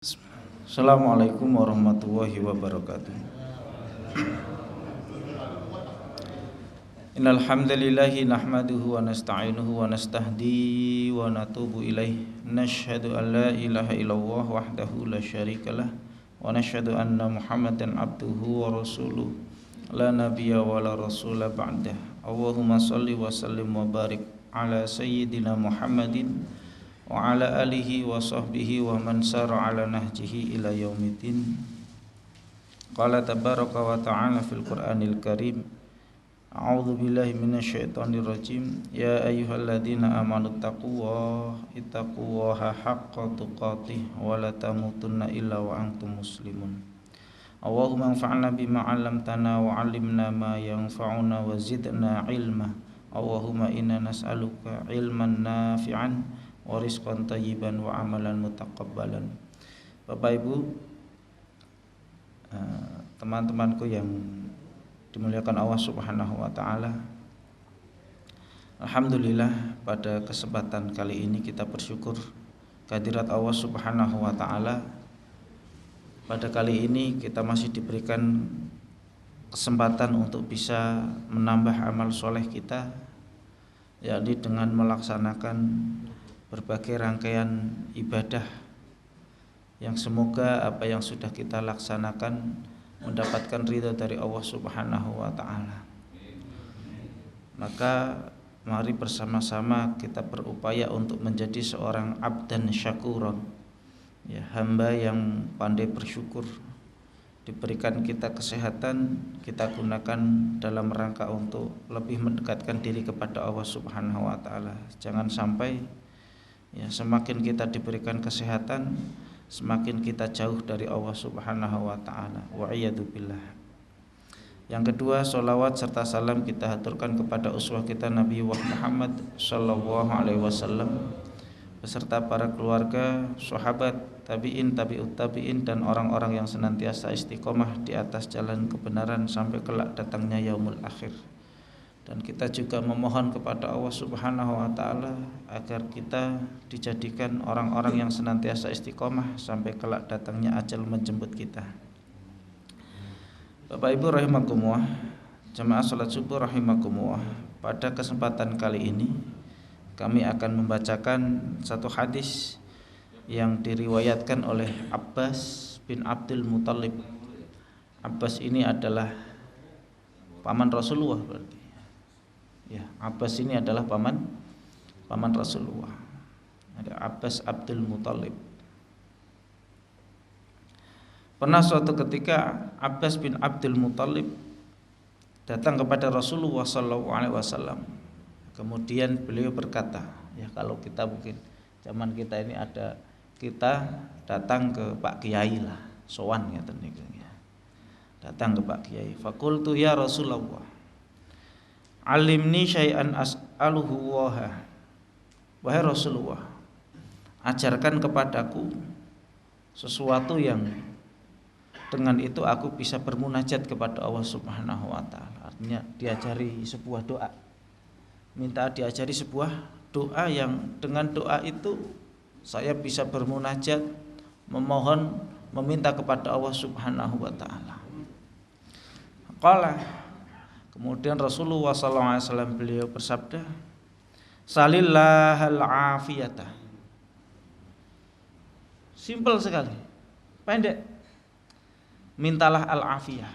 Assalamualaikum warahmatullahi wabarakatuh. Innal hamdalillahi nahmaduhu wa nasta'inuhu wa nastahdi wa natubu ilaih. Nashhadu an la ilaha illallah wahdahu la syarikalah wa nashhadu anna Muhammadan abduhu wa rasuluh la nabiyya wa la rasula ba'dah. Allahumma shalli wa sallim wa barik ala sayyidina Muhammadin wa ala alihi wa sahbihi wa man sara ala nahjihi ila yaumiddin. Qala tabaraka wa ta'ala fil Qur'anil Karim. A'udzu billahi minasyaitonir rajim. Ya ayyuhalladzina amanu ittaqullaha haqqa tuqatih wa la tamutunna illa wa antum muslimun. Allahumma anfa'na bima 'allamtana wa 'allimna ma yanfa'una wa zidna ilma. Allahumma inna nas'aluka ilman nafi'an wa rizqan thayyiban wa amalan mutaqabbalan. Bapak Ibu, teman-temanku yang dimuliakan Allah Subhanahu wa taala. Alhamdulillah, pada kesempatan kali ini kita bersyukur kehadirat Allah Subhanahu wa taala. Pada kali ini kita masih diberikan kesempatan untuk bisa menambah amal soleh kita, yakni dengan melaksanakan berbagai rangkaian ibadah yang semoga apa yang sudah kita laksanakan mendapatkan ridha dari Allah Subhanahu wa taala. Maka mari bersama-sama kita berupaya untuk menjadi seorang abdan syakuron, ya, hamba yang pandai bersyukur. Diberikan kita kesehatan, kita gunakan dalam rangka untuk lebih mendekatkan diri kepada Allah Subhanahu wa taala. Jangan sampai semakin kita diberikan kesehatan, semakin kita jauh dari Allah Subhanahu wa taala. Wa iyadu billah. Yang kedua, sholawat serta salam kita haturkan kepada uswah kita Nabi Muhammad sallallahu alaihi wasallam beserta para keluarga, sahabat, tabi'in, tabi'ut tabi'in, dan orang-orang yang senantiasa istiqomah di atas jalan kebenaran sampai kelak datangnya yaumul akhir. Dan kita juga memohon kepada Allah Subhanahu wa taala agar kita dijadikan orang-orang yang senantiasa istiqomah sampai kelak datangnya ajal menjemput kita. Bapak Ibu rahimakumullah, jamaah salat subuh rahimakumullah. Pada kesempatan kali ini kami akan membacakan satu hadis yang diriwayatkan oleh Abbas bin Abdul Muthalib. Abbas ini adalah paman Rasulullah berarti. Ya, Abbas ini adalah paman Rasulullah. Ada Abbas Abdul Muthalib. Pernah suatu ketika Abbas bin Abdul Muthalib datang kepada Rasulullah sallallahu alaihi wasallam. Kemudian beliau berkata, ya kalau kita mungkin zaman kita ini ada, kita datang ke Pak Kiai lah, sowan ya tentunya. Datang ke Pak Kiai. Faqultu ya Rasulullah, alimni syai'an as'aluhu waha. Wahai Rasulullah, ajarkan kepadaku sesuatu yang dengan itu aku bisa bermunajat kepada Allah Subhanahu wa taala. Artinya diajari sebuah doa. Minta diajari sebuah doa yang dengan doa itu saya bisa bermunajat, memohon, meminta kepada Allah Subhanahu wa taala. Qala, kemudian Rasulullah SAW beliau bersabda, salillahal afiyata. Simpel sekali, pendek. Mintalah al-afiyah.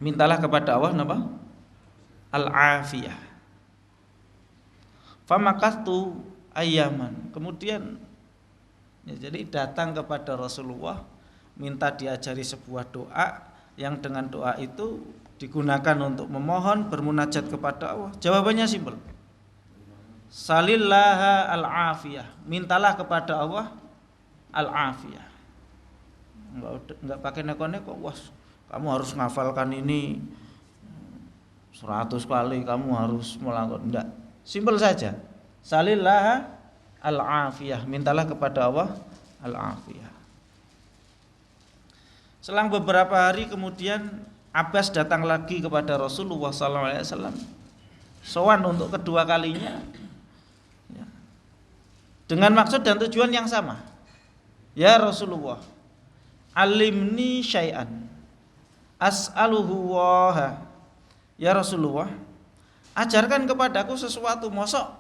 Mintalah kepada Allah apa? Al-afiyah. Famakastu ayyaman. Kemudian jadi datang kepada Rasulullah, minta diajari sebuah doa yang dengan doa itu digunakan untuk memohon, bermunajat kepada Allah. Jawabannya simpel. Salillaha al-afiyah. Mintalah kepada Allah al-afiyah. Enggak pakai neko-neko, wah kamu harus ngafalkan ini 100 kali, kamu harus melakukan. Enggak. Simpel saja. Salillaha al-afiyah. Mintalah kepada Allah al-afiyah. Selang beberapa hari kemudian Abbas datang lagi kepada Rasulullah SAW, sowan untuk kedua kalinya, dengan maksud dan tujuan yang sama. Ya Rasulullah, alimni syai'an as'aluhu waha. Ya Rasulullah, ajarkan kepadaku sesuatu. Mosok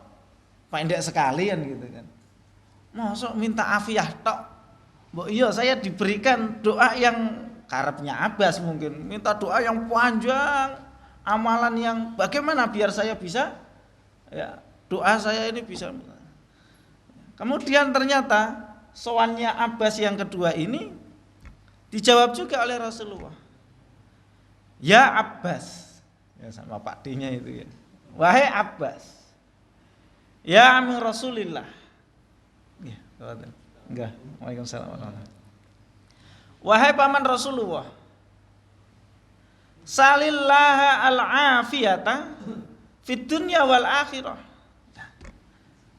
pendek sekalian gitu kan. Mosok minta afiah tok. Mbok iya saya diberikan doa yang karepnya Abbas mungkin. Minta doa yang panjang, amalan yang bagaimana biar saya bisa ya doa saya ini bisa. Kemudian ternyata sowannya Abbas yang kedua ini dijawab juga oleh Rasulullah. Ya Abbas. Ya sama Pak D-nya itu ya. Wahai Abbas. Ya Amir Rasulillah. Ya, enggak. Waalaikumsalam warahmatullahi wabarakatuh. Wahai paman Rasulullah. Salillaha al-afiyata fid dunya wal akhirah.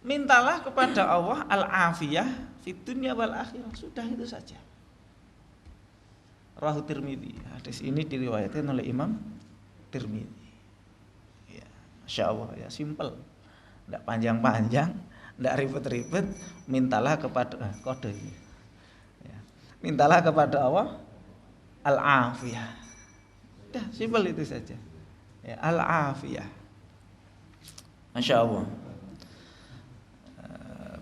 Mintalah kepada Allah al-afiyah fid dunya wal akhirah. Sudah itu saja. Rahu Tirmidzi. Hadis ini diriwayatkan oleh Imam Tirmidzi. Ya, Masya Allah ya, simple. Tidak panjang-panjang, tidak ribet-ribet. Mintalah kepada kode ini. Ya. Mintalah kepada Allah al-afiyah. Dah, simpel itu saja. Ya, al-afiyah. Masya Allah.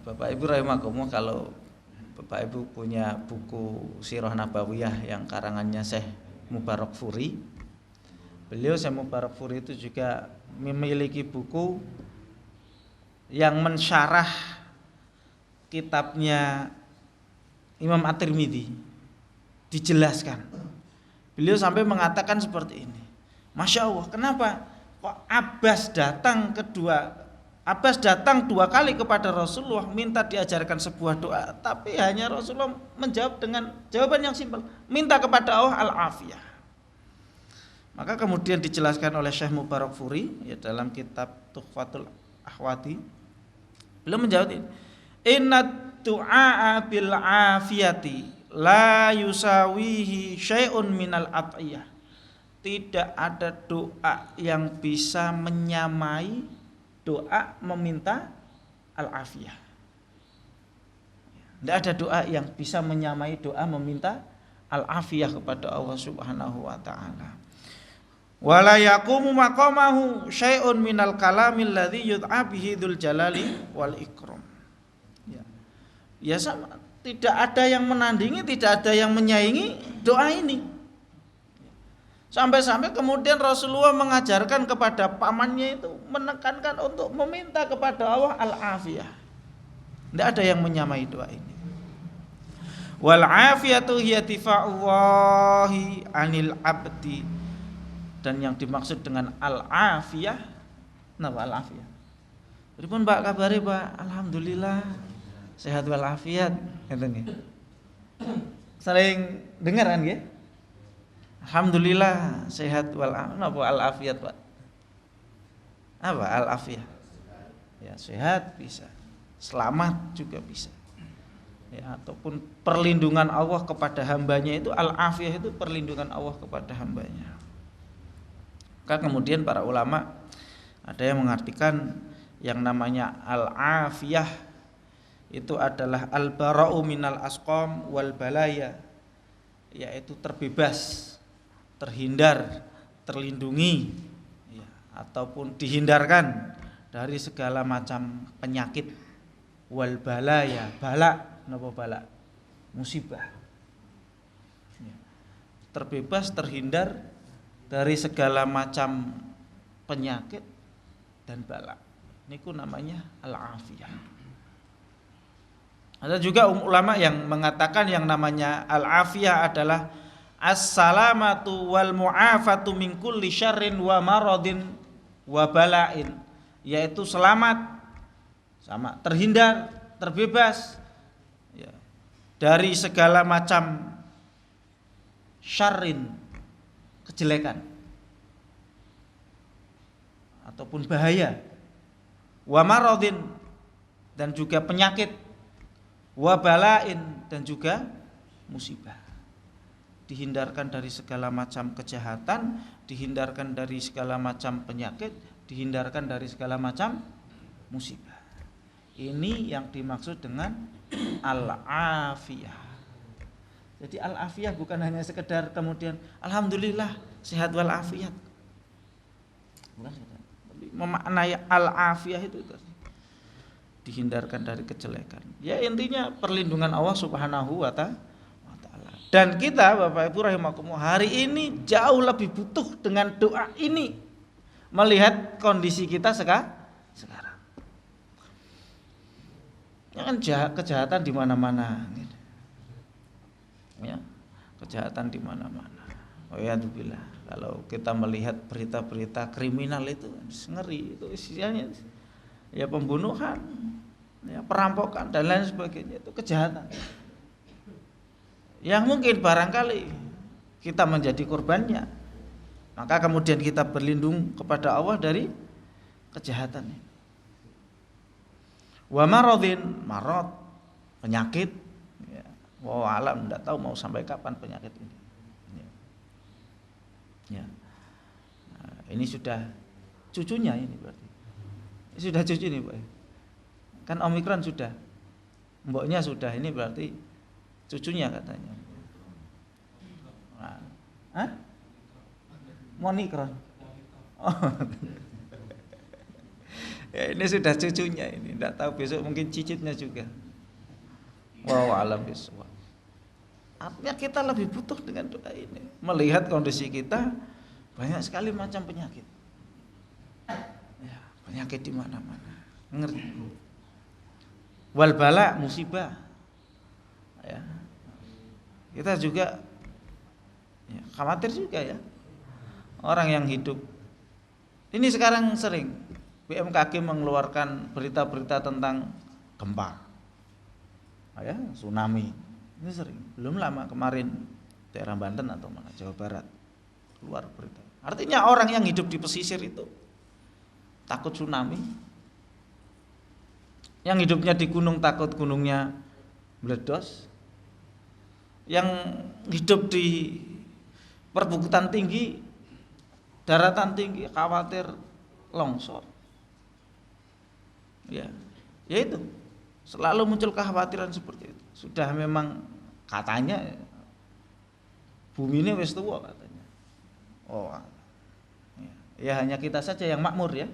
Bapak Ibu rahimakumullah, kalau Bapak Ibu punya buku Sirah Nabawiyah yang karangannya Syekh Mubarakfuri. Beliau Syekh Mubarakfuri itu juga memiliki buku yang mensyarah kitabnya Imam At-Tirmidzi. Dijelaskan. Beliau sampai mengatakan seperti ini. Masya Allah, kenapa kok Abbas datang 2 kali kepada Rasulullah minta diajarkan sebuah doa, tapi hanya Rasulullah menjawab dengan jawaban yang simpel, minta kepada Allah al-afiyah. Maka kemudian dijelaskan oleh Syekh Mubarakfuri ya dalam kitab Tuhfatul Ahwadi. Beliau menjawab ini, inna du'a bil afiyati la yusawihi syai'un minal at'iyah. Tidak ada doa yang bisa menyamai doa meminta al-afiyah. Tidak ada doa yang bisa menyamai doa meminta al-afiyah kepada Allah Subhanahu wa taala. Wala yaqumu maqamahu syai'un minal kalamil ladzi yud'a bihi dzul jalali wal ikram. Ya sama, tidak ada yang menandingi, tidak ada yang menyaingi doa ini. Sampai-sampai kemudian Rasulullah mengajarkan kepada pamannya itu, menekankan untuk meminta kepada Allah al-afiyah. Tidak ada yang menyamai doa ini. Wal afiyatu hiya tifa'ullahi 'anil 'abdi. Dan yang dimaksud dengan al-afiyah, napa al-afiyah? Pripun Pak kabare Pak? Alhamdulillah sehat wal afiat, ngeten nggih. Sering dengar kan nggih? Alhamdulillah sehat wal napa al-afiyat Pak? Apa al-afiyah? Ya sehat bisa, selamat juga bisa. Ya, ataupun perlindungan Allah kepada hambanya itu al-afiyah itu perlindungan Allah kepada hambanya. Maka kemudian para ulama ada yang mengartikan yang namanya al-afiyah itu adalah al-bara'u minal asqam wal balaya, yaitu terbebas, terhindar, terlindungi ya, ataupun dihindarkan dari segala macam penyakit. Wal balaya, bala, napa bala? Musibah ya. Terbebas, terhindar dari segala macam penyakit dan bala. Niku namanya al-afiyah. Ada juga ulama yang mengatakan yang namanya al-afiyah adalah as-salamatu wal mu'afatu min kulli syarrin wa maradin wa bala'in, yaitu selamat, sama terhindar, terbebas ya, dari segala macam syarrin, kejelekan ataupun bahaya, wa maradin dan juga penyakit, wa bala'in dan juga musibah. Dihindarkan dari segala macam kejahatan, dihindarkan dari segala macam penyakit, dihindarkan dari segala macam musibah. Ini yang dimaksud dengan al-afiyah. Jadi al-afiyah bukan hanya sekedar kemudian alhamdulillah sehat wal afiat. Bukan sekedar. Tapi memaknai al-afiyah itu dihindarkan dari kejelekan. Ya intinya perlindungan Allah Subhanahu wa ta'ala. Dan kita Bapak Ibu rahimakumullah hari ini jauh lebih butuh dengan doa ini melihat kondisi kita sekarang. Ya kan kejahatan di mana-mana. Ya, kejahatan di mana-mana. Walhamdulillah. Kalau kita melihat berita-berita kriminal itu ngeri, itu isinya ya pembunuhan, ya perampokan dan lain sebagainya, itu kejahatan. Yang mungkin barangkali kita menjadi korbannya, maka kemudian kita berlindung kepada Allah dari kejahatan. Wa maradhin, marad, penyakit. Ya. Wa alam, tidak tahu mau sampai kapan penyakit ini. Ya. Nah, ini sudah cucunya ini berarti. Ini sudah cucu nih, Pak. Kan Omikron sudah, mboknya sudah, ini berarti cucunya katanya. Nah. Hah? Monikron. Oh. Ya, ini sudah cucunya ini, tidak tahu besok mungkin cicitnya juga. Wow, alam bisawab. Artinya kita lebih butuh dengan doa ini. Melihat kondisi kita banyak sekali macam penyakit. Ya, penyakit di mana-mana. Ngeri. Wal bala, musibah. Ya. Kita juga ya, khawatir juga ya. Orang yang hidup. Ini sekarang sering BMKG mengeluarkan berita-berita tentang gempa. Ya, tsunami. Ini sering. Belum lama kemarin daerah Banten atau mana Jawa Barat keluar berita. Artinya orang yang hidup di pesisir itu takut tsunami. Yang hidupnya di gunung takut gunungnya meledos. Yang hidup di perbukitan tinggi, daratan tinggi khawatir longsor. Ya, itu selalu muncul kekhawatiran seperti itu. Sudah memang katanya bumi ini wis tua katanya. Oh, ya hanya kita saja yang makmur ya.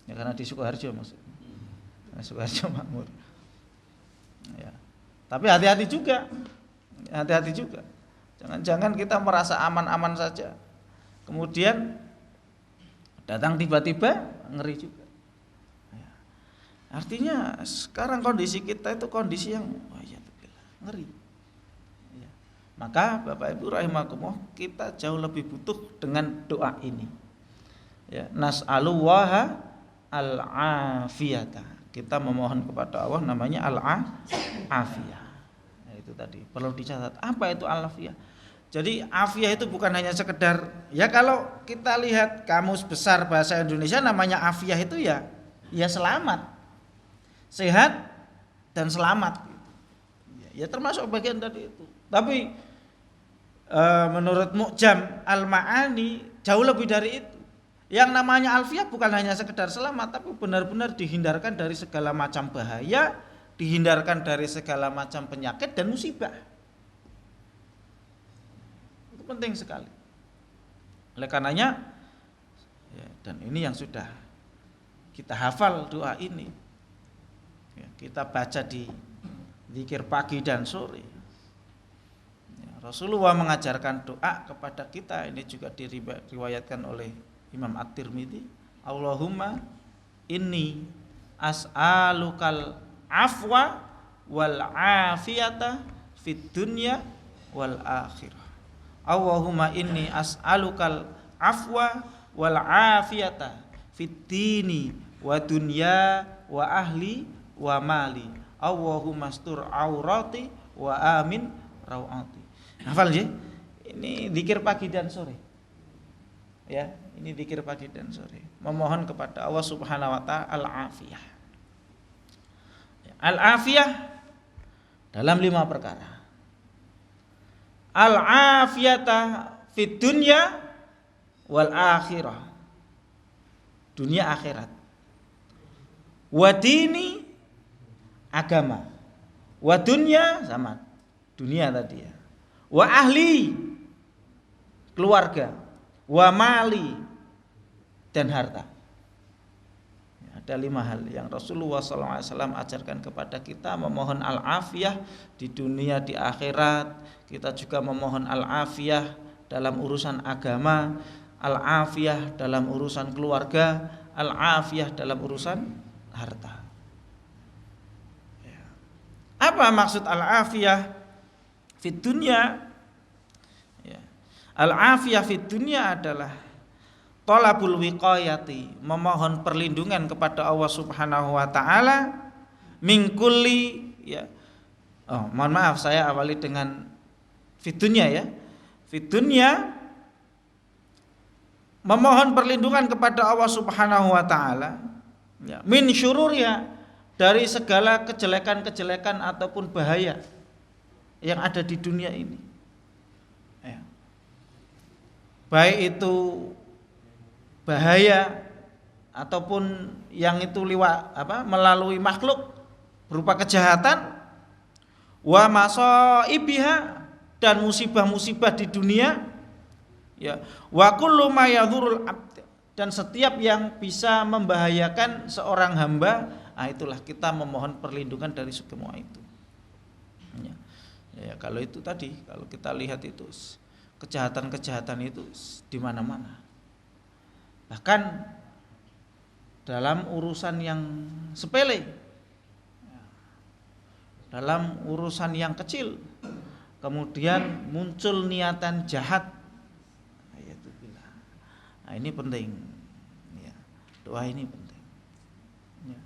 Ya karena di Sukoharjo maksudnya. Sukoharjo makmur. Ya. Tapi hati-hati juga. Hati-hati juga. Jangan-jangan kita merasa aman-aman saja. Kemudian datang tiba-tiba ngeri juga. Artinya sekarang kondisi kita itu kondisi yang ngeri. Ya. Maka Bapak Ibu rahimakumullah kita jauh lebih butuh dengan doa ini. Ya, nas'alullaha al-afiyata. Kita memohon kepada Allah namanya al-afiyah. Ya, itu tadi perlu dicatat. Apa itu al-afiyah? Jadi afiyah itu bukan hanya sekedar ya kalau kita lihat kamus besar bahasa Indonesia namanya afiyah itu ya selamat. Sehat dan selamat, ya termasuk bagian dari itu. Tapi menurut Mu'jam Al-Ma'ani jauh lebih dari itu. Yang namanya alfiyah bukan hanya sekedar selamat, tapi benar-benar dihindarkan dari segala macam bahaya, dihindarkan dari segala macam penyakit dan musibah. Itu penting sekali. Oleh karenanya, ya, dan ini yang sudah kita hafal doa ini. Kita baca di zikir pagi dan sore. Ya, Rasulullah mengajarkan doa kepada kita. Ini juga diriwayatkan oleh Imam At-Tirmidzi. Allahumma inni as'alukal afwa wal afiyata fid dunya wal akhirah. Allahumma inni as'alukal afwa wal afiyata fid dini wa dunya wa ahli wa mali. Allahumma astur aurati wa amin rawati. Hafal ya? Ini zikir pagi dan sore. Ya, ini zikir pagi dan sore. Memohon kepada Allah Subhanahu wa taala al-afiyah. Al-afiyah dalam 5 perkara. Al-afiyata fid dunya wal akhirah. Dunia akhirat. Wa dini agama, Wa dunya sama dunia tadi ya. Wa ahli keluarga. Wa mali dan harta. Ada 5 hal yang Rasulullah SAW ajarkan kepada kita, memohon al-afiyah di dunia, di akhirat. Kita juga memohon al-afiyah dalam urusan agama, al-afiyah dalam urusan keluarga, al-afiyah dalam urusan harta. Apa maksud al-afiyah fid dunya? Al-afiyah fid dunya adalah talabul wiqayati, memohon perlindungan kepada Allah Subhanahu wa taala min kulli ya. Mohon maaf saya awali dengan fid dunya ya. Fid dunya memohon perlindungan kepada Allah Subhanahu wa taala ya, min syururiya, dari segala kejelekan-kejelekan ataupun bahaya yang ada di dunia ini. Ya. Baik itu bahaya ataupun yang itu melalui makhluk berupa kejahatan, wa masaibiha, dan musibah-musibah di dunia ya, wa kullu ma yadhurul abd, dan setiap yang bisa membahayakan seorang hamba, itulah kita memohon perlindungan dari semua itu. Ya, kalau itu tadi, kalau kita lihat itu kejahatan-kejahatan itu di mana-mana. Bahkan dalam urusan yang sepele, dalam urusan yang kecil, kemudian muncul niatan jahat. Nah, ini penting. Ya, doa ini penting. Ya.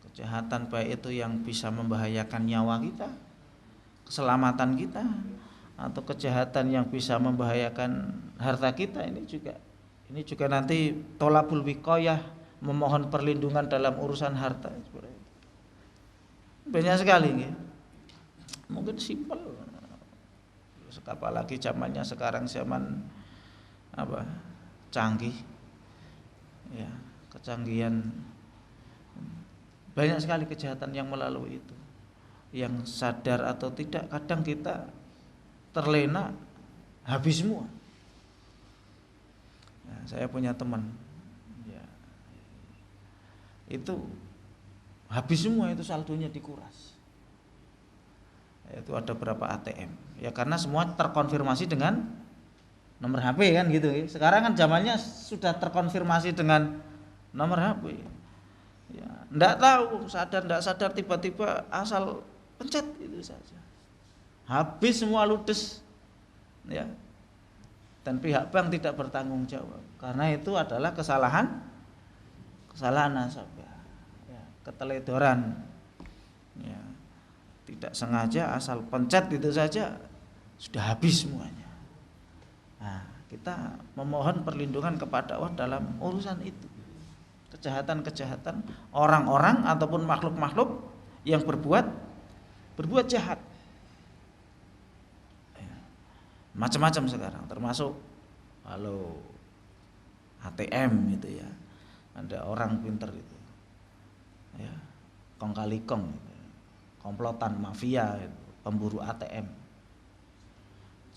Kejahatan baik itu yang bisa membahayakan nyawa kita, keselamatan kita, atau kejahatan yang bisa membahayakan harta kita, ini juga nanti tolabul wiqayah, memohon perlindungan dalam urusan harta. Banyak sekali ya. Mungkin simpel, apalagi zamannya sekarang zaman canggih ya, kecanggihan, banyak sekali kejahatan yang melalui itu, yang sadar atau tidak kadang kita terlena, habis semua. Saya punya teman ya, itu habis semua, itu saldonya dikuras. Itu ada berapa ATM ya, karena semua terkonfirmasi dengan nomor HP kan gitu. Sekarang kan zamannya sudah terkonfirmasi dengan nomor HP ya, enggak tahu sadar enggak sadar tiba-tiba asal pencet itu saja, habis semua, ludes ya. Dan pihak bank tidak bertanggung jawab, karena itu adalah kesalahan nasabah ya, keteledoran ya, tidak sengaja asal pencet itu saja sudah habis semuanya. Nah, kita memohon perlindungan kepada Allah dalam urusan itu, kejahatan-kejahatan orang-orang ataupun makhluk-makhluk yang berbuat jahat. Macam-macam sekarang, termasuk kalau ATM itu ya, ada orang pinter itu ya, kong kali kong gitu, komplotan mafia itu, pemburu ATM.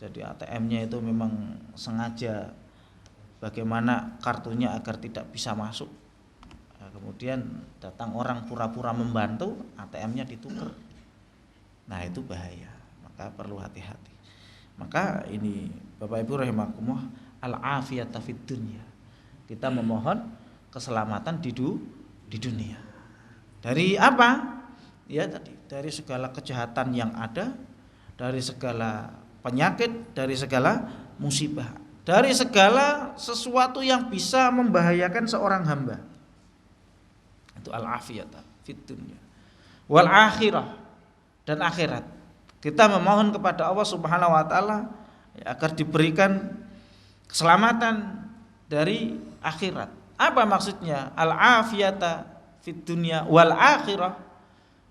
Jadi ATM-nya itu memang sengaja bagaimana kartunya agar tidak bisa masuk. Nah, kemudian datang orang pura-pura membantu, ATM-nya ditukar. Nah, itu bahaya, maka perlu hati-hati. Maka ini Bapak Ibu rahimakumullah, al-afiyata fid dunya. Kita memohon keselamatan di dunia. Dari apa? Ya tadi, dari segala kejahatan yang ada, dari segala penyakit, dari segala musibah, dari segala sesuatu yang bisa membahayakan seorang hamba. Itu al-afiyata fid dunya. Wal akhirah, dan akhirat. Kita memohon kepada Allah Subhanahu wa taala ya, agar diberikan keselamatan dari akhirat. Apa maksudnya? Al-afiyata fid dunya wal akhirah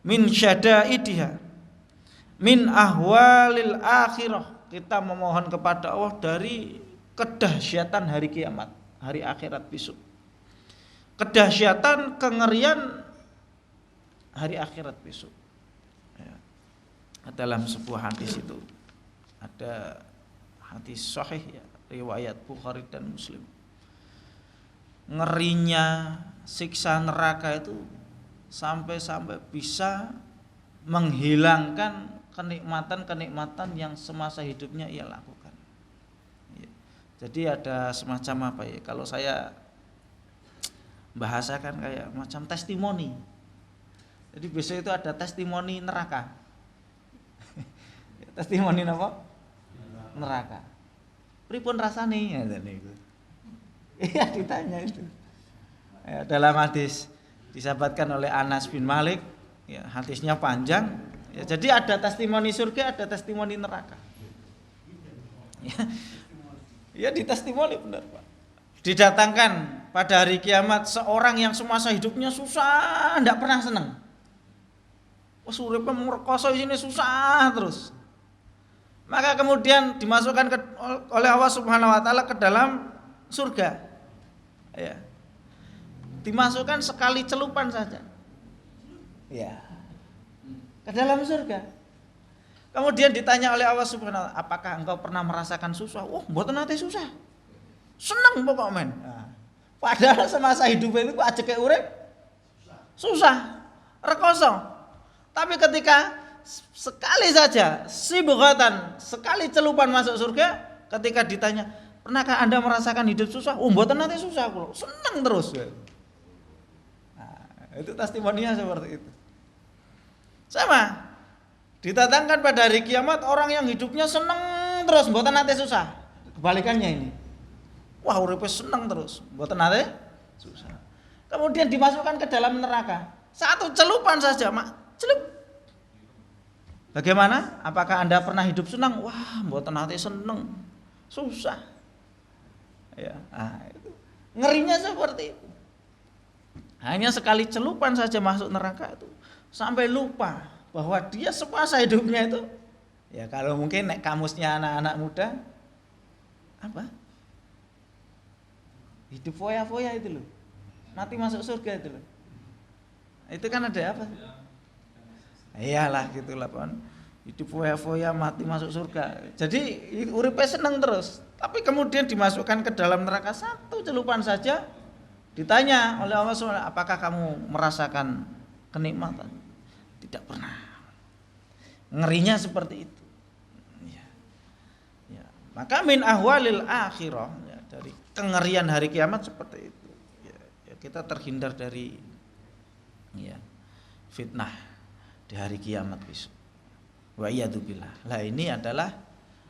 min syadaidiha min ahwalil akhirah. Kita memohon kepada Allah dari kedahsyatan hari kiamat, hari akhirat besok. Kedahsyatan, kengerian hari akhirat besok. dalam sebuah hadis itu ada hadis sahih ya, riwayat Bukhari dan Muslim. Ngerinya siksa neraka itu sampai bisa menghilangkan kenikmatan-kenikmatan yang semasa hidupnya ia lakukan. Ya. Jadi ada semacam apa ya? Kalau saya bahasakan kayak macam testimoni. Jadi biasanya itu ada testimoni neraka. Testimoni apa? Neraka. Pripun rasane? Ya niku. Iya ditanya itu. Ya, dalam hadis disabatkan oleh Anas bin Malik, ya, hadisnya panjang. Ya, jadi ada testimoni surga, ada testimoni neraka. Ya, ya ditestimoni benar Pak. Didatangkan pada hari kiamat seorang yang semasa hidupnya susah, tidak pernah senang. Wah, uripnya merekoso sini susah terus. Maka kemudian dimasukkan oleh Allah Subhanahu wa taala ke dalam surga. Ya. Dimasukkan sekali celupan saja. Ya. Ke dalam surga. Kemudian ditanya oleh Allah Subhanahu wa taala, "Apakah engkau pernah merasakan susah?" "Oh, mboten nate susah." Seneng pokok men. Nah, padahal semasa hidup itu kok ajeke urip susah, rekoso. Tapi ketika sekali saja sibghatan, sekali celupan masuk surga, ketika ditanya, "Pernahkah Anda merasakan hidup susah?" "Oh, mboten nate susah kula." Seneng terus. Nah, itu testimoninya seperti itu. Sama. Didatangkan pada hari kiamat orang yang hidupnya seneng terus, mboten nate susah. Kebalikannya ini. Wah, uripe seneng terus, mboten nate susah. Kemudian dimasukkan ke dalam neraka. Satu celupan saja, Mak. Celup. Bagaimana? Apakah Anda pernah hidup senang? Wah, mboten nate seneng. Susah. Ya, itu. Ngerinya seperti itu. Hanya sekali celupan saja masuk neraka itu sampai lupa bahwa dia semasa hidupnya itu, ya kalau mungkin nek kamusnya anak-anak muda apa? Hidup foya-foya itu loh. Mati masuk surga itu loh. Itu kan ada apa? Iyalah gitulah pon. Hidup foya-foya mati masuk surga. Jadi uripe seneng terus. Tapi kemudian dimasukkan ke dalam neraka satu celupan saja. Ditanya oleh Allah SWT, "Apakah kamu merasakan kenikmatan?" Tidak pernah. Ngerinya seperti itu. Ya. Ya. Maka min ahwalil akhirah, ya, dari kengerian hari kiamat seperti itu. Ya, ya, kita terhindar dari ya, fitnah di hari kiamat besok. Wa iyadzubillah. Lah ini adalah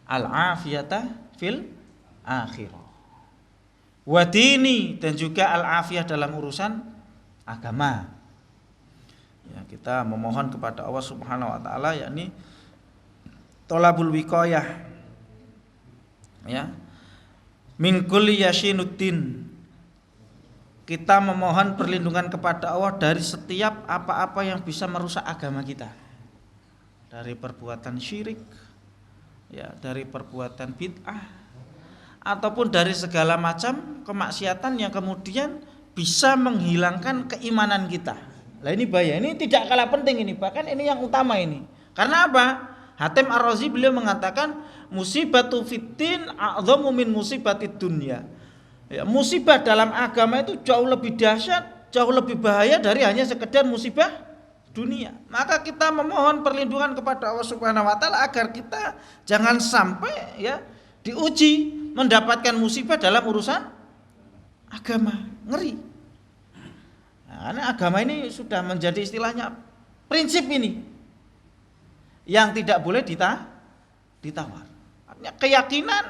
al-afiyata fil akhirah. Wa dini, dan juga al-afiyah dalam urusan agama. Ya, kita memohon kepada Allah Subhanahu wa taala yakni thalabul wiqayah. Ya. Min kulli yashinuddin. Kita memohon perlindungan kepada Allah dari setiap apa-apa yang bisa merusak agama kita. Dari perbuatan syirik, ya, dari perbuatan bid'ah, ataupun dari segala macam kemaksiatan yang kemudian bisa menghilangkan keimanan kita. Nah ini bahaya, ini tidak kalah penting ini, bahkan ini yang utama ini. Karena apa? Hatim Ar-Razi beliau mengatakan musibatu fiddin a'dhamu min musibatid dunya. Ya, musibah dalam agama itu jauh lebih dahsyat, jauh lebih bahaya dari hanya sekedar musibah dunia. Maka kita memohon perlindungan kepada Allah Subhanahu wa taala agar kita jangan sampai ya diuji mendapatkan musibah dalam urusan agama. Ngeri. Nah, karena agama ini sudah menjadi istilahnya prinsip ini yang tidak boleh ditawar. Artinya keyakinan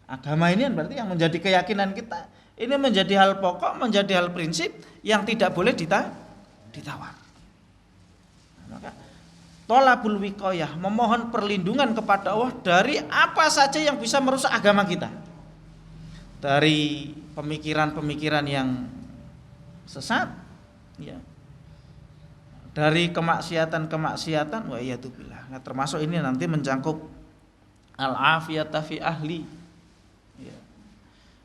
agama ini berarti yang menjadi keyakinan kita. Ini menjadi hal pokok, menjadi hal prinsip yang tidak boleh ditawar. Maka thalabul wiqayah, memohon perlindungan kepada Allah dari apa saja yang bisa merusak agama kita. Dari pemikiran-pemikiran yang sesat, ya. Dari kemaksiatan-kemaksiatan, wa iyadzubillah. Nah, termasuk ini nanti mencangkup al-afiyata fi ahli. Ya.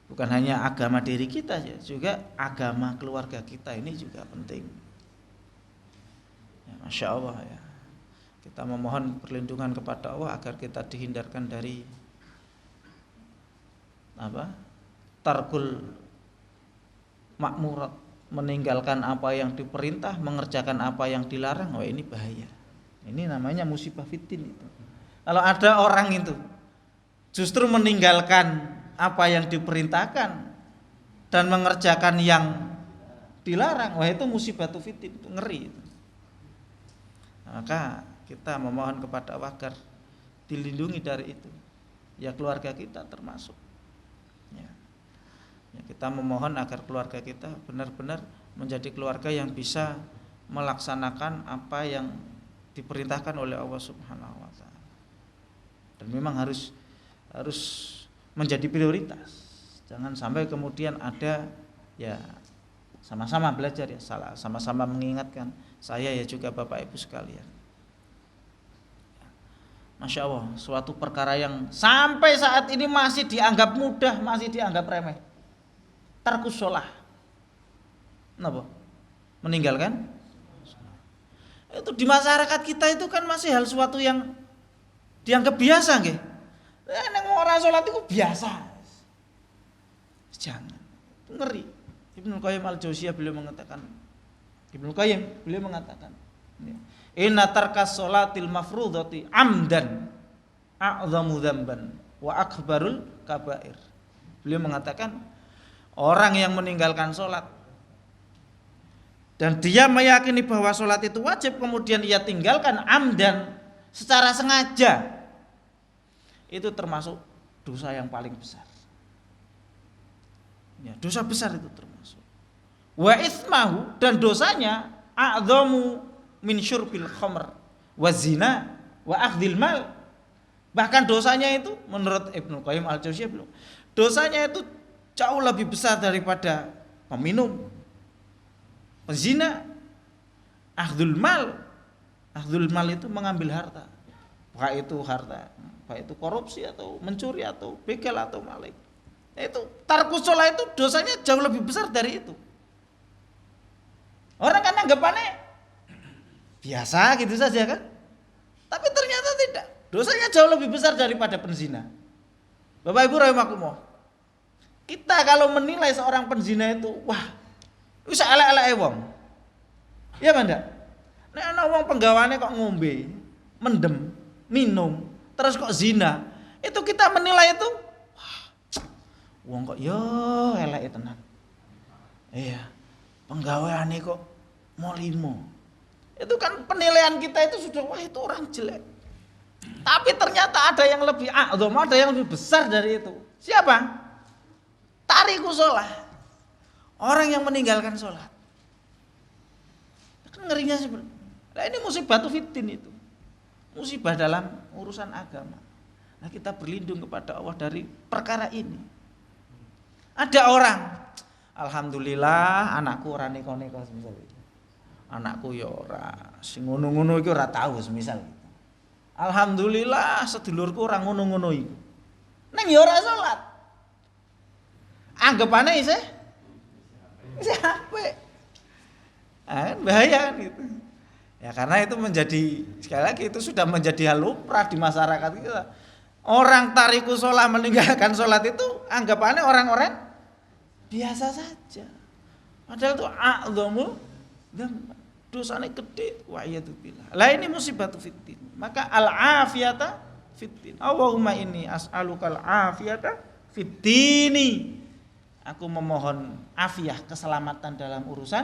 Bukan hanya agama diri kita, ya, juga agama keluarga kita ini juga penting. Ya, Masya Allah ya. Kita memohon perlindungan kepada Allah agar kita dihindarkan dari tarkul makmurat, meninggalkan apa yang diperintah, mengerjakan apa yang dilarang. Wah, ini bahaya. Ini namanya musibah fitin itu. Kalau ada orang itu justru meninggalkan apa yang diperintahkan dan mengerjakan yang dilarang, wah itu musibah fitin, itu ngeri itu. Maka kita memohon kepada Allah agar dilindungi dari itu. Ya keluarga kita termasuk. Ya, kita memohon agar keluarga kita benar-benar menjadi keluarga yang bisa melaksanakan apa yang diperintahkan oleh Allah Subhanahu wa taala. Dan memang harus menjadi prioritas. Jangan sampai kemudian ada ya sama-sama belajar ya, sama-sama mengingatkan saya ya juga Bapak Ibu sekalian. Masya Allah, suatu perkara yang sampai saat ini masih dianggap mudah, masih dianggap remeh. Tarkus sholah. Kenapa? Meninggalkan? Itu di masyarakat kita itu kan masih hal suatu yang dianggap biasa nggih. Nek ora salat itu biasa. Jangan. Itu ngeri. Ibnu Qayyim al-Jauziyah beliau mengatakan inna tarkas sholatil mafrudhati amdan a'dhamu dzamban wa akbarul kabair. Beliau mengatakan orang yang meninggalkan sholat dan dia meyakini bahwa sholat itu wajib kemudian ia tinggalkan amdan secara sengaja, itu termasuk dosa yang paling besar. Ya, dosa besar itu termasuk. Wa itsmahu, dan dosanya a'dhamu min syurbil khamr wa zina wa akhdil mal. Bahkan dosanya itu menurut Ibnu Qayyim al-Jauziyah, dosanya itu jauh lebih besar daripada peminum, pezina, akhdul mal. Akhdul mal itu mengambil harta. Baik itu korupsi atau mencuri atau begal atau maling. Itu tarkus shalah itu dosanya jauh lebih besar dari itu. Orang kan anggapannya biasa gitu saja kan, tapi ternyata tidak. Dosanya jauh lebih besar daripada penzina. Bapak Ibu rahimakumullah, kita kalau menilai seorang penzina itu, wah, bisa elek-elek wong, iya kan enggak? Nek ana wong penggawane kok ngombe, mendem, minum, terus kok zina, itu kita menilai itu, wah, wong kok yo elek tenan. Iya, penggaweane kok molimo. Itu kan penilaian kita itu sudah, wah itu orang jelek. Tapi ternyata ada yang lebih ada yang lebih besar dari itu. Siapa? Tariku sholah. Orang yang meninggalkan sholat. Kan ngerinya seperti. Nah ini musibah fitin itu. Musibah dalam urusan agama. Nah kita berlindung kepada Allah dari perkara ini. Ada orang, alhamdulillah anakku ora neko-neko misalnya. Anakku ya ora sing ngono-ngono iki ora tahu semisal. Alhamdulillah sedulurku ora ngono-ngono iku. Ning ya ora salat. Anggapane isih apik. Bahaya kan gitu. Ya karena itu menjadi, sekali lagi itu sudah menjadi hal lumrah di masyarakat kita. Orang tariku sholat meninggalkan sholat itu anggapannya orang-orang biasa saja. Padahal itu a'dhamu dosanya gede, wa iyadzubillah. Lah ini musibah fitin. Maka al-afiyata fitin. Allahumma inni as'alukal afiyata fitini. Aku memohon afiyah, keselamatan dalam urusan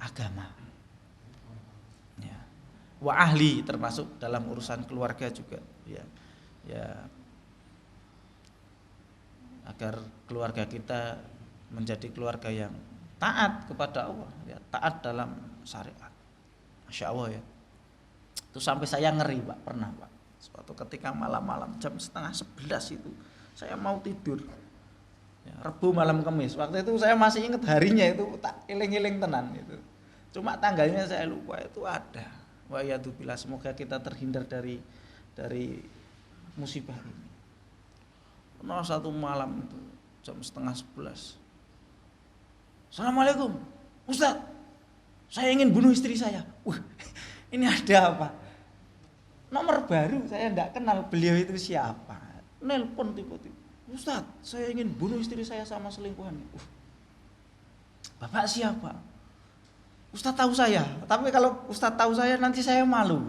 agama. Ya. Wa ahli, termasuk dalam urusan keluarga juga. Ya. Agar keluarga kita menjadi keluarga yang taat kepada Allah, ya, taat dalam syariat. Masya Allah ya. Itu sampai saya ngeri Pak, pernah Pak. Suatu ketika malam-malam jam 10:30 itu saya mau tidur. Ya, Rebu malam Kamis. Waktu itu saya masih ingat harinya itu, tak eling-eling tenan itu. Cuma tanggalnya saya lupa, itu ada. Wa yadzubillah, semoga kita terhindar dari musibah ini. Pernah satu malam itu jam 10:30. Assalamualaikum, Ustaz. Saya ingin bunuh istri saya. Ini ada apa? nomor baru, saya enggak kenal beliau itu siapa. Nelpon tiba-tiba, Ustaz, saya ingin bunuh istri saya sama selingkuhan. Bapak siapa? Ustaz tahu saya, tapi kalau Ustaz tahu saya nanti saya malu.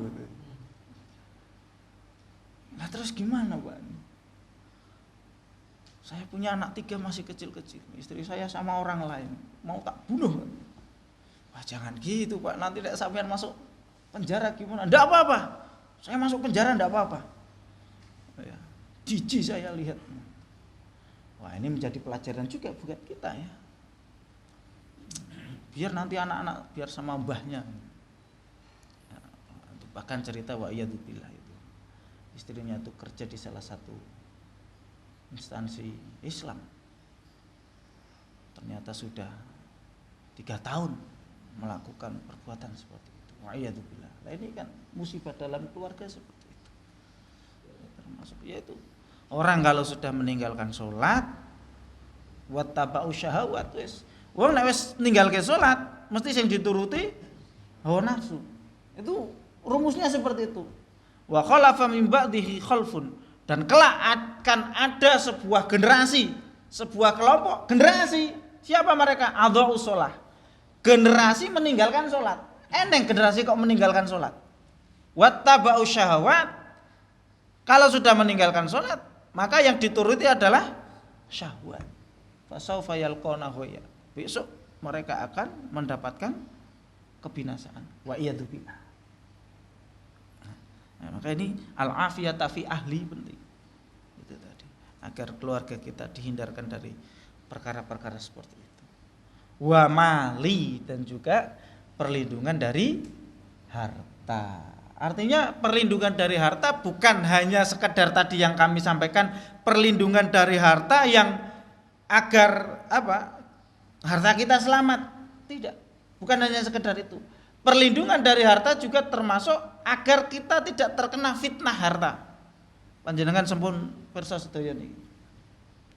Nah terus gimana Pak? Saya punya anak 3 masih kecil-kecil, istri saya sama orang lain, mau tak bunuh. Wah jangan gitu Pak, nanti tidak sampean masuk penjara gimana? Enggak apa-apa, saya masuk penjara enggak apa-apa. Ya, jijik saya lihat. Wah ini menjadi pelajaran juga buat kita ya. Biar nanti anak-anak biar sama mbahnya. Ya, bahkan cerita wa iyadzubillah itu. Istrinya itu kerja di salah satu instansi Islam. Ternyata sudah 3 tahun melakukan perbuatan seperti itu. Wa iyadzubillah. Nah ini kan musibah dalam keluarga seperti itu. Termasuk yaitu orang kalau sudah meninggalkan sholat, wattaba'u syahawat wis. Wong nek wis ninggalke salat, mesti sing dituruti hawa nafsu. Itu rumusnya seperti itu. Wa khalafa min ba'dihi khalfun, dan kelak akan ada sebuah generasi, sebuah kelompok generasi. Siapa mereka? Adha'us shalah. Generasi meninggalkan salat. Eneng generasi kok meninggalkan salat. Wattaba'u syahawat. Kalau sudah meninggalkan salat, maka yang dituruti adalah syahwat. Fasaufa yalqawna ghayya. Besok mereka akan mendapatkan kebinasaan. Wa iyadzubillah. Nah, maka ini al-afiyata fi ahli penting. Itu tadi. Agar keluarga kita dihindarkan dari perkara-perkara seperti itu. Wa mali, dan juga perlindungan dari harta. Artinya perlindungan dari harta bukan hanya sekedar tadi yang kami sampaikan, perlindungan dari harta yang agar apa? Harta kita selamat. Tidak. Bukan hanya sekedar itu. Perlindungan dari harta juga termasuk agar kita tidak terkena fitnah harta. Panjenengan sampun pirsa sedaya niki.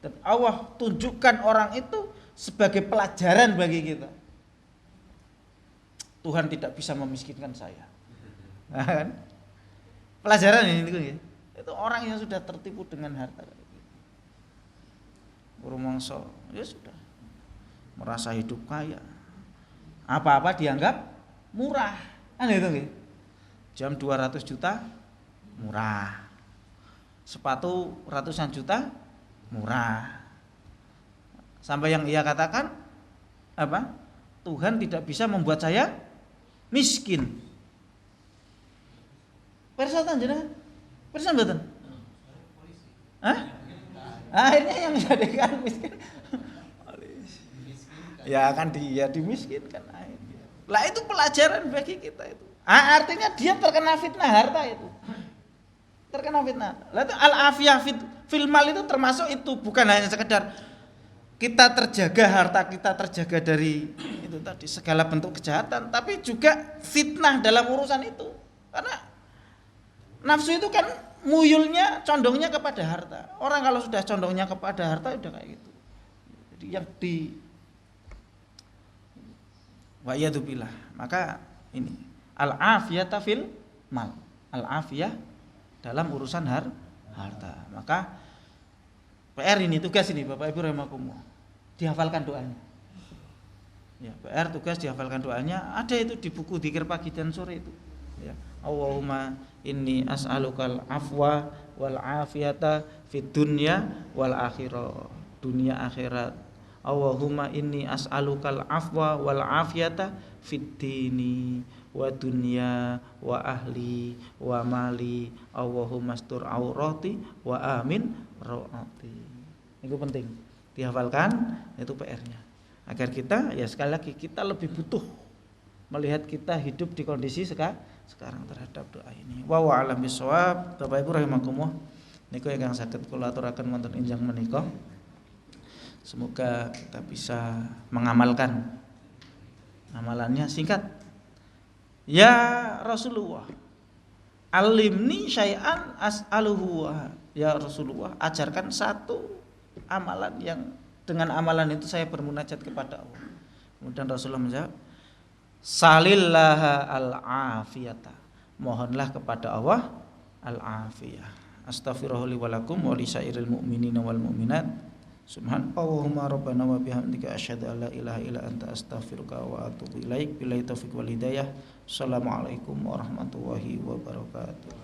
Dan Allah tunjukkan orang itu sebagai pelajaran bagi kita. Tuhan tidak bisa memiskinkan saya. Nah, kan? Pelajaran ini ya. Itu orang yang sudah tertipu dengan harta. Rumangsa, ya sudah. Merasa hidup kaya, apa-apa dianggap murah, kan itu nggih. Jam 200 juta murah, sepatu ratusan juta murah. Sampai yang ia katakan apa? Tuhan tidak bisa membuat saya miskin. Persatan jenengan? Persan mboten? Hah? Akhirnya yang menjadikan miskin. Ya kan dia dimiskinkan akhirnya. Lah itu pelajaran bagi kita itu. Artinya dia terkena fitnah harta itu. Terkena fitnah. Lah itu al-afiyah fil mal itu termasuk itu, bukan hanya sekedar kita terjaga, harta kita terjaga dari itu tadi segala bentuk kejahatan, tapi juga fitnah dalam urusan itu. Karena nafsu itu kan muyulnya, condongnya kepada harta. Orang kalau sudah condongnya kepada harta udah kayak gitu. Jadi yang di wa iyadzubillah. Maka ini al-afiyata fil mal. Al-afiyah dalam urusan harta. Maka PR ini, tugas ini Bapak Ibu rahimakumullah. Dihafalkan doanya. Ya, PR tugas dihafalkan doanya. Ada itu di buku dzikir pagi dan sore itu. Ya. Allahumma inni as'alukal afwa wal afiyata fid dunya wal akhirah. Dunia akhirat. Allahumma inni as'alukal afwa wal afiyata fid dini wa dunya wa ahli wa mali. Allahumma astur aurati wa amin rawati. Itu penting dihafalkan, itu PR-nya. Agar kita, ya sekali lagi, kita lebih butuh melihat kita hidup di kondisi sekarang terhadap doa ini. Wa a'lam bishawab. Bapak Ibu rahimakumullah, niku ingkang saged kula aturaken wonten enjang menika. Semoga kita bisa mengamalkan. Amalannya singkat. Ya Rasulullah, alimni syai'an as'aluhu. Ya Rasulullah, ajarkan satu amalan yang dengan amalan itu saya bermunajat kepada Allah. Kemudian Rasulullah menjawab, salillaha al-afiyata. Mohonlah kepada Allah al-afiyah. Astaghfirullah li wa lakum wa li sairil mu'minina wal mu'minat. Subhanallahumma rabbana wa bihamdika asyhadu an la ilaha illa anta astaghfiruka wa atubu ilaik. Billahi taufiq wal hidayah. Assalamualaikum warahmatullahi wabarakatuh.